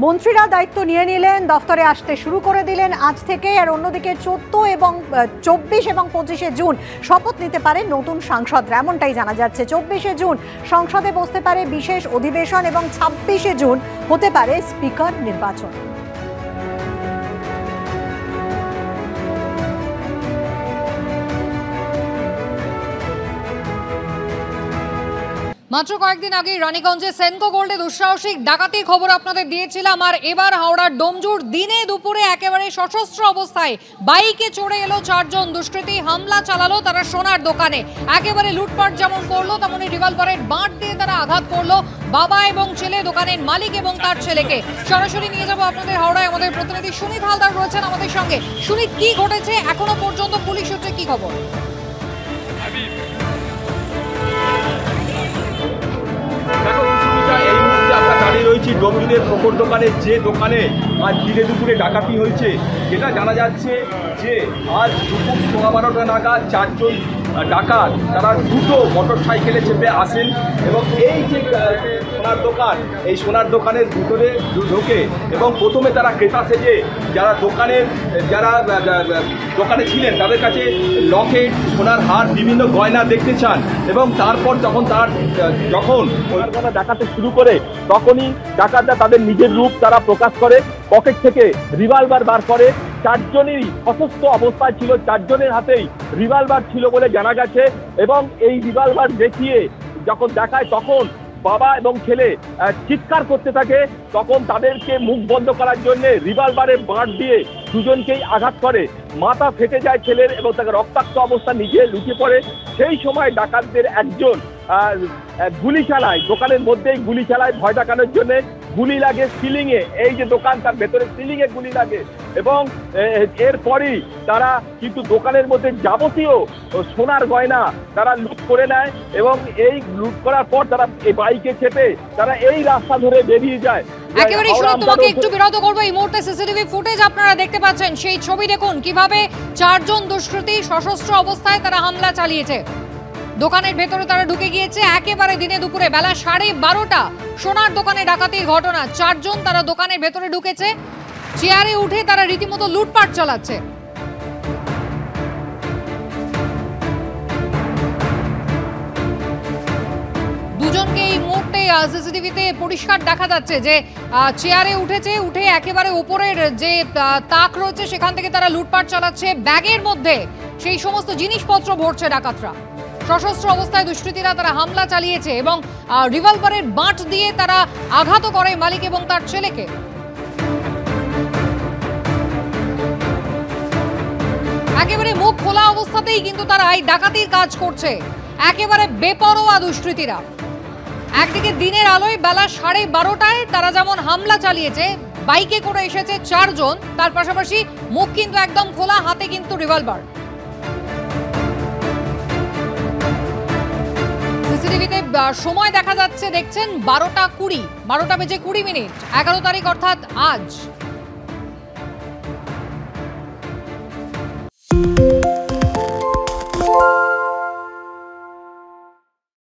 মন্ত্রীরা দায়িত্ব নিয়ে নিলেন, দফতরে আসতে শুরু করে দিলেন আজ থেকে। আর অন্যদিকে 24 এবং 25 জুন শপথ নিতে পারে নতুন সাংসদরা, এমনটাই জানা যাচ্ছে। 24 জুন সংসদে বসতে পারে বিশেষ অধিবেশন এবং 26 জুন হতে পারে স্পিকার নির্বাচন। মাত্র কয়েকদিন আগে রানীগঞ্জে সেনকো গোল্ডে দুঃসাহসিক ডাকাতির খবর আপনাদের দিয়েছিলাম। আর এবার হাওড়ার ডোমজুর দিনে দুপুরে একেবারে সশস্ত্র অবস্থায় বাইকে চড়ে এলো 4 জন দুষ্কৃতী, হামলা চালালো তারা সোনার দোকানে। একেবারে লুটপাট যেমন করলো তেমনি রিভলভারের বাঁট দিয়ে তারা আঘাত করলো বাবা এবং ছেলে, দোকানের মালিক এবং তার ছেলেকে। সরাসরি নিয়ে যাবো আপনাদের হাওড়ায়, আমাদের প্রতিনিধি সুনীত হালদার রয়েছেন আমাদের সঙ্গে। সুনীত, কি ঘটেছে এখনো পর্যন্ত, পুলিশ সূত্রে কি খবর? এই মুহূর্তে আমরা দাঁড়িয়ে রয়েছি ডোমজুরের প্রখর দোকানে, যে দোকানে আজ দিনে দুপুরে ডাকাতি হয়েছে। যেটা জানা যাচ্ছে যে আজ দুপুর 12:15 নাগাদ 4 জন ডাকাত তারা দুটো মোটর সাইকেলে চেপে আসেন এবং এই যে সোনার দোকান, এই সোনার দোকানের ভিতরে ঢোকে এবং প্রথমে তারা ক্রেতা সেজে যারা দোকানে ছিলেন তাদের কাছে লকেট, সোনার হার, বিভিন্ন গয়না দেখতে চান এবং তারপর যখন গয়না ডাকাতে শুরু করে তখনই ডাকাতরা তাদের নিজের রূপ তারা প্রকাশ করে। পকেট থেকে রিভলভার বার করে। 4 জনেরই সশস্ত্র অবস্থায় ছিল, 4 জনের হাতেই রিভলভার ছিল বলে জানা গেছে এবং এই রিভলভার দেখিয়ে যখন দেখায় তখন বাবা এবং ছেলে চিৎকার করতে থাকে। তখন তাদেরকে মুখ বন্ধ করার জন্য রিভলভারের বাঁট দিয়ে দুজনকেই আঘাত করে। মাথা ফেটে যায় ছেলের এবং তাকে রক্তাক্ত অবস্থা নিজে লুটিয়ে পড়ে। সেই সময় ডাকাতদের একজন গুলি চালায়, দোকানের মধ্যেই গুলি চালায় ভয় দেখানোর জন্য। গুলি লাগে সিলিংয়ে, এই যে দোকান তার ভেতরে সিলিংয়ে গুলি লাগে এবং এরপরই তারা কিন্তু দোকানের মধ্যে যাবতীয় সোনার গয়না তারা লুট করে নেয় এবং এই লুট করার পর তারা এই বাইকে চেপে তারা এই রাস্তা ধরে বেরিয়ে যায়। একেবারে শুনুন, তোমাকে একটু বিরত করবো। এই মুহূর্তে সিসিটিভি ফুটেজ আপনারা দেখতে পাচ্ছেন, সেই ছবি দেখুন কিভাবে 4 জন দুষ্কৃতী সশস্ত্র অবস্থায় তারা হামলা চালিয়েছে। দোকানের ভেতরে তারা ঢুকে গিয়েছে একেবারে দিনে দুপুরে, বেলা 12:30 সোনার দোকানে ডাকাতির ঘটনা। 4 জন তারা দোকানের ভেতরে ঢুকেছে, চেয়ারে উঠে তারা রীতিমতো লুটপাট চালাচ্ছে। দুজনকে এই মুহূর্তে সিসিটিভিতে পরিষ্কার দেখা যাচ্ছে যে চেয়ারে উঠেছে, উঠে একেবারে উপরের যে তাক রয়েছে সেখান থেকে তারা লুটপাট চালাচ্ছে। ব্যাগের মধ্যে সেই সমস্ত জিনিসপত্র ভরছে ডাকাতরা। সশস্ত্র অবস্থায় দুষ্কৃতীরা তারা হামলা চালিয়েছে এবং রিভলভারের বাঁট দিয়ে তারা আঘাত করে মালিক এবং তার ছেলেকে। একেবারে মুখ খোলা অবস্থাতেই কিন্তু তারা এই ডাকাতির কাজ করছে, একেবারে বেপরোয়া দুষ্কৃতীরা। একদিকে দিনের আলোয় বেলা 12:30টায় তারা যেমন হামলা চালিয়েছে, বাইকে করে এসেছে 4 জন, তার পাশাপাশি মুখ কিন্তু একদম খোলা, হাতে কিন্তু রিভলভার। সিসিটিভিতে সময় দেখা যাচ্ছে, দেখছেন 12:20, 12টা বেজে 20 মিনিট, 11 তারিখ অর্থাৎ আজ।